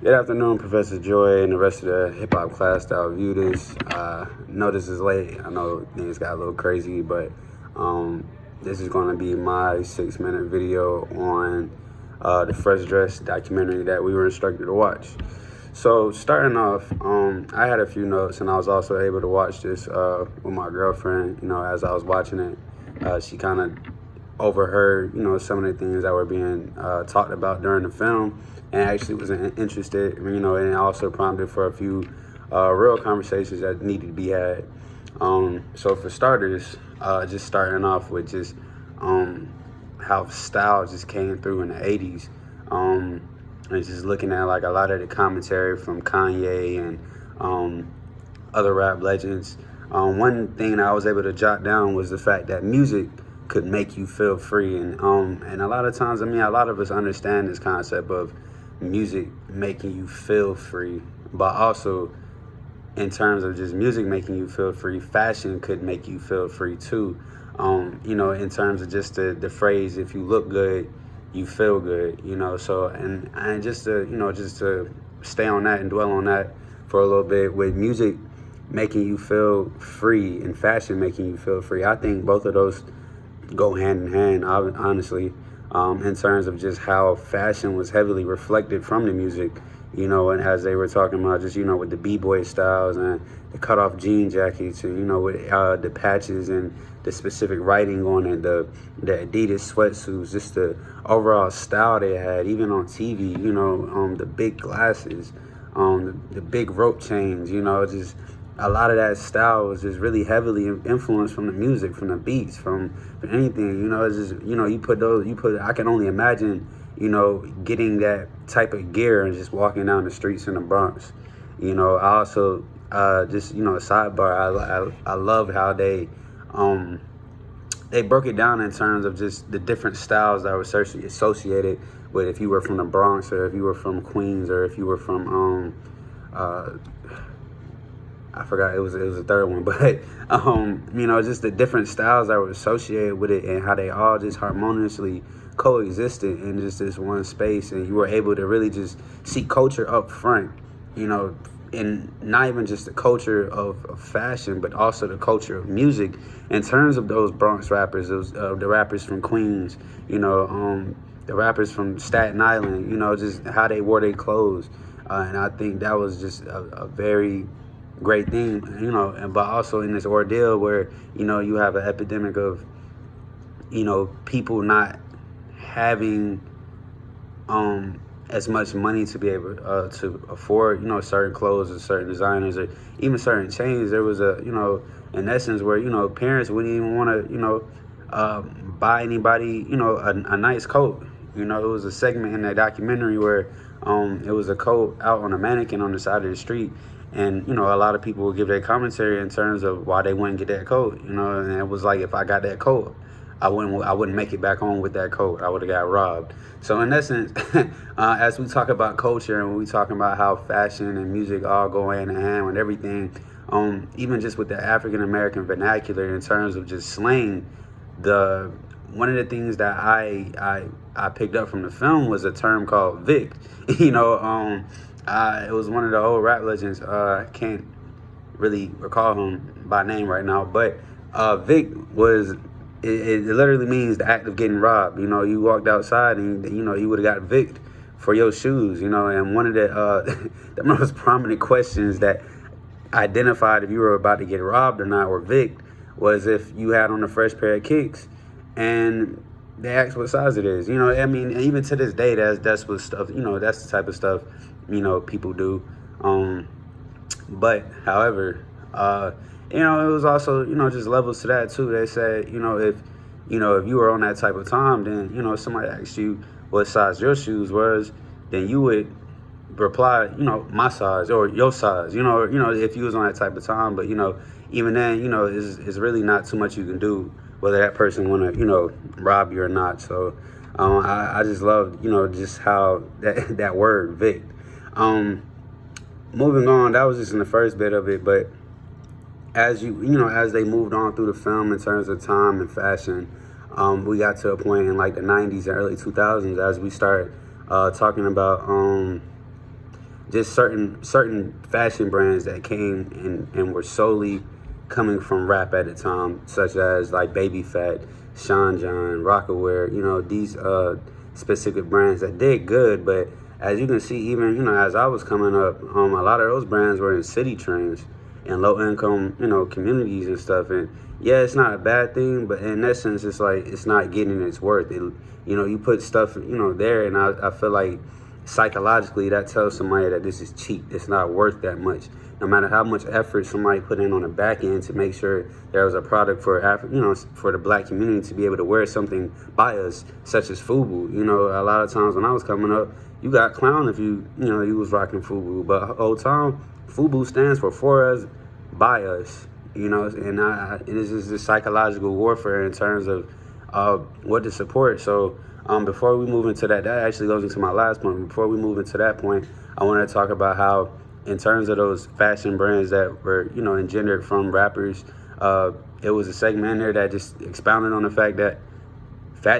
Good afternoon, Professor Joy, and the rest of the hip hop class that will view this. Know this is late. I know things got a little crazy, but this is going to be my 6-minute video on the Fresh Dress documentary that we were instructed to watch. So starting off, I had a few notes, and I was also able to watch this with my girlfriend. You know, as I was watching it, she kind of overheard, some of the things that were being talked about during the film, and actually was interested, and it also prompted for a few real conversations that needed to be had. So for starters, just starting off with just how style just came through in the 80s, and just looking at like a lot of the commentary from Kanye and other rap legends. One thing I was able to jot down was the fact that music could make you feel free, and a lot of times, a lot of us understand this concept of music making you feel free, but also in terms of just music making you feel free, fashion could make you feel free too. In terms of just the phrase, if you look good, you feel good, so and just to stay on that and dwell on that for a little bit, with music making you feel free and fashion making you feel free, I think both of those go hand in hand, honestly, in terms of just how fashion was heavily reflected from the music, and as they were talking about just, with the b-boy styles and the cut-off jean jackets and, with the patches and the specific writing on it, the Adidas sweatsuits, just the overall style they had, even on TV, the big glasses, the big rope chains, just a lot of that style was just really heavily influenced from the music, from the beats, from anything. It's just, I can only imagine, getting that type of gear and just walking down the streets in the Bronx. I also, just, a sidebar, I love how they broke it down in terms of just the different styles that were associated with, if you were from the Bronx, or if you were from Queens, or if you were from, I forgot, it was a third one, but just the different styles that were associated with it, and how they all just harmoniously coexisted in just this one space, and you were able to really just see culture up front, and not even just the culture of fashion, but also the culture of music in terms of those Bronx rappers, those the rappers from Queens, the rappers from Staten Island, just how they wore their clothes, and I think that was just a very great thing, but also in this ordeal where, you have an epidemic of, people not having as much money to be able to afford, certain clothes or certain designers or even certain chains. There was in essence where, parents wouldn't even want to, buy anybody, a nice coat. It was a segment in that documentary where it was a coat out on a mannequin on the side of the street. And, a lot of people would give their commentary in terms of why they wouldn't get that coat, and it was like, if I got that coat, I wouldn't make it back home with that coat. I would have got robbed. So in essence, as we talk about culture and we talking about how fashion and music all go hand in hand with everything, even just with the African American vernacular in terms of just slang, one of the things that I picked up from the film was a term called Vic. It was one of the old rap legends. I can't really recall him by name right now, but Vic was, it literally means the act of getting robbed. You walked outside and, you would have got Vic for your shoes, and one of the the most prominent questions that identified if you were about to get robbed or not, or Vic, was if you had on a fresh pair of kicks, and they ask what size it is. Even to this day, that's what stuff, that's the type of stuff, people do. But however, it was also, just levels to that too. They said, if you were on that type of time, then, if somebody asked you what size your shoes was, then you would reply, my size, or your size, if you was on that type of time. But, even then, it's really not too much you can do whether that person want to, rob you or not. So I just love, just how that word Vic. Moving on, that was just in the first bit of it, but as as they moved on through the film in terms of time and fashion, we got to a point in like the 90s and early 2000s as we started talking about just certain fashion brands that came and were solely coming from rap at the time, such as like Baby Phat, Sean John, Rockaware, these specific brands that did good. But as you can see, even, as I was coming up, a lot of those brands were in city trends and low income, communities and stuff. And yeah, it's not a bad thing, but in essence, it's like, it's not getting its worth. You put stuff, there, and I feel like psychologically that tells somebody that this is cheap. It's not worth that much. No matter how much effort somebody put in on the back end to make sure there was a product for for the black community to be able to wear something by us, such as FUBU. A lot of times when I was coming up, you got clown if you was rocking FUBU, but whole time FUBU stands for us, by us. And it is just this psychological warfare in terms of what to support. So before we move into that actually goes into my last point. Before we move into that point, I want to talk about how, in terms of those fashion brands that were, engendered from rappers, it was a segment in there that just expounded on the fact that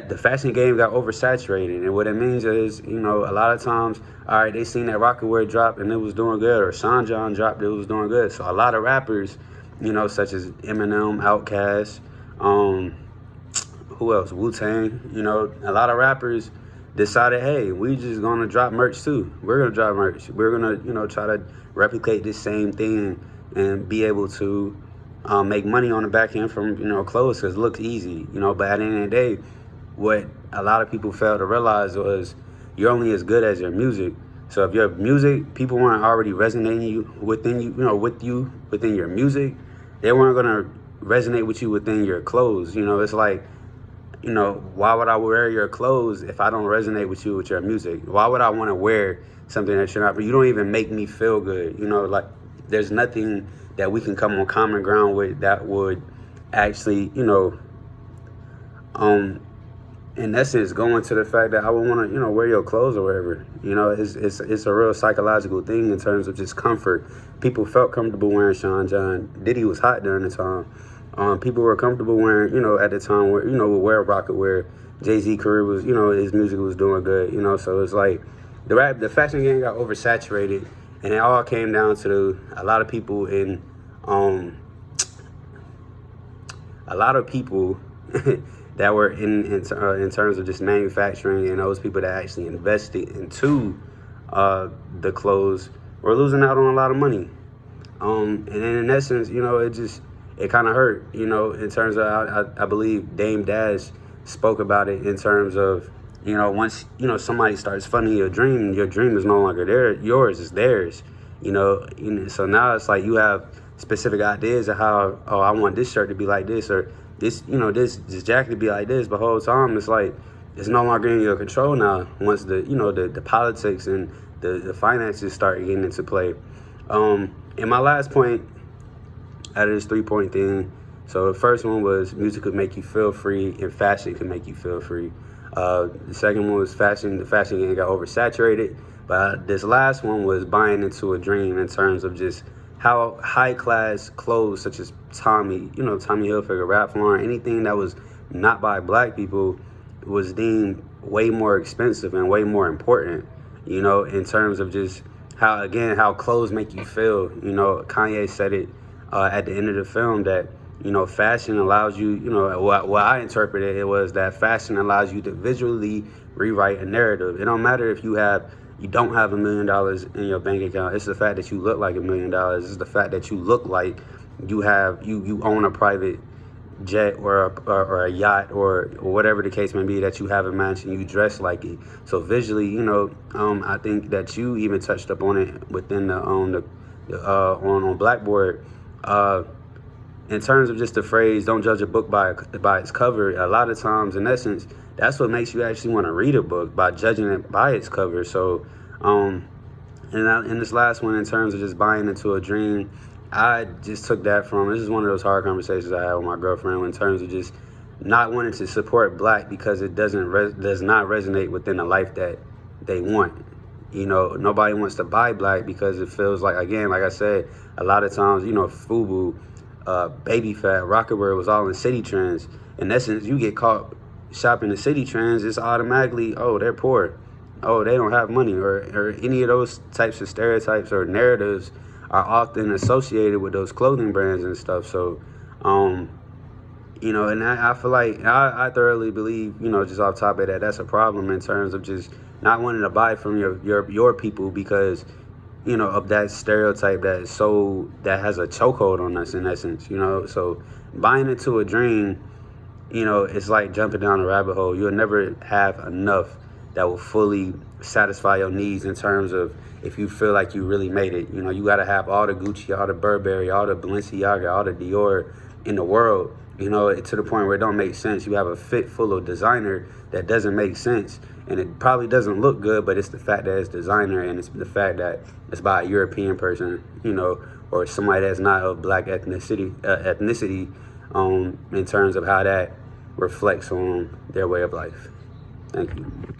the fashion game got oversaturated. And what it means is, a lot of times, all right, they seen that Rockaware drop and it was doing good, or Sean John dropped, it was doing good. So a lot of rappers, such as Eminem, Outkast, who else? Wu-Tang, a lot of rappers decided, hey, we just gonna drop merch too. We're gonna drop merch. We're gonna, try to replicate this same thing and be able to make money on the back end from, clothes, because it looks easy, but at the end of the day, what a lot of people failed to realize was you're only as good as your music. So if your music, people weren't already resonating within your music, they weren't gonna resonate with you within your clothes. It's like, why would I wear your clothes if I don't resonate with you with your music? Why would I want to wear something that you're not? You don't even make me feel good. Like, there's nothing that we can come on common ground with that would actually, in essence, go into the fact that I would want to, wear your clothes or whatever. It's a real psychological thing in terms of just comfort. People felt comfortable wearing Sean John. Diddy was hot during the time. People were comfortable wearing, at the time, would wear Rockaware. Jay-Z career was, his music was doing good, so it's like the fashion game got oversaturated, and it all came down to a lot of people that were in terms of just manufacturing, and those people that actually invested into the clothes were losing out on a lot of money. And in essence, it kind of hurt, in terms of, I believe Dame Dash spoke about it in terms of, once, somebody starts funding your dream is no longer yours, it's theirs, so now it's like you have specific ideas of how, oh, I want this shirt to be like this, or this, this jacket to be like this, but the whole time it's like, it's no longer in your control now once the politics and the finances start getting into play. And my last point out of this 3-point thing. So the first one was music could make you feel free and fashion could make you feel free. The second one was fashion. The fashion game got oversaturated. But this last one was buying into a dream in terms of just how high class clothes such as Tommy Hilfiger, Ralph Lauren, anything that was not by black people was deemed way more expensive and way more important, in terms of just how clothes make you feel. Kanye said it at the end of the film that, fashion allows you, what I interpreted it was that fashion allows you to visually rewrite a narrative. It don't matter if you don't have $1 million in your bank account. It's the fact that you look like $1 million. It's the fact that you look like you own a private jet or a yacht or whatever the case may be, that you have a mansion, you dress like it. So visually, I think that you even touched up on it within on Blackboard. In terms of just the phrase, don't judge a book by its cover, a lot of times, in essence, that's what makes you actually want to read a book, by judging it by its cover. So, in this last one, in terms of just buying into a dream, I just took that from, this is one of those hard conversations I had with my girlfriend in terms of just not wanting to support black because it does not resonate within the life that they want. Nobody wants to buy black because it feels like, again, like I said, a lot of times, FUBU, Baby Phat, Rockaware was all in city trends. In essence, you get caught shopping the city trends, it's automatically, oh, they're poor. oh, they don't have money, or any of those types of stereotypes or narratives are often associated with those clothing brands and stuff. So, you know, and I feel like I thoroughly believe, you know, just off top of that, that's a problem in terms of just not wanting to buy from your people because, you know, of that stereotype that has a chokehold on us in essence, you know. So buying into a dream, you know, it's like jumping down a rabbit hole. You'll never have enough that will fully satisfy your needs in terms of if you feel like you really made it. You know, you got to have all the Gucci, all the Burberry, all the Balenciaga, all the Dior in the world, you know, to the point where it don't make sense. You have a fit full of designer that doesn't make sense. And it probably doesn't look good, but it's the fact that it's designer, and it's the fact that it's by a European person, you know, or somebody that's not of black ethnicity, in terms of how that reflects on their way of life. Thank you.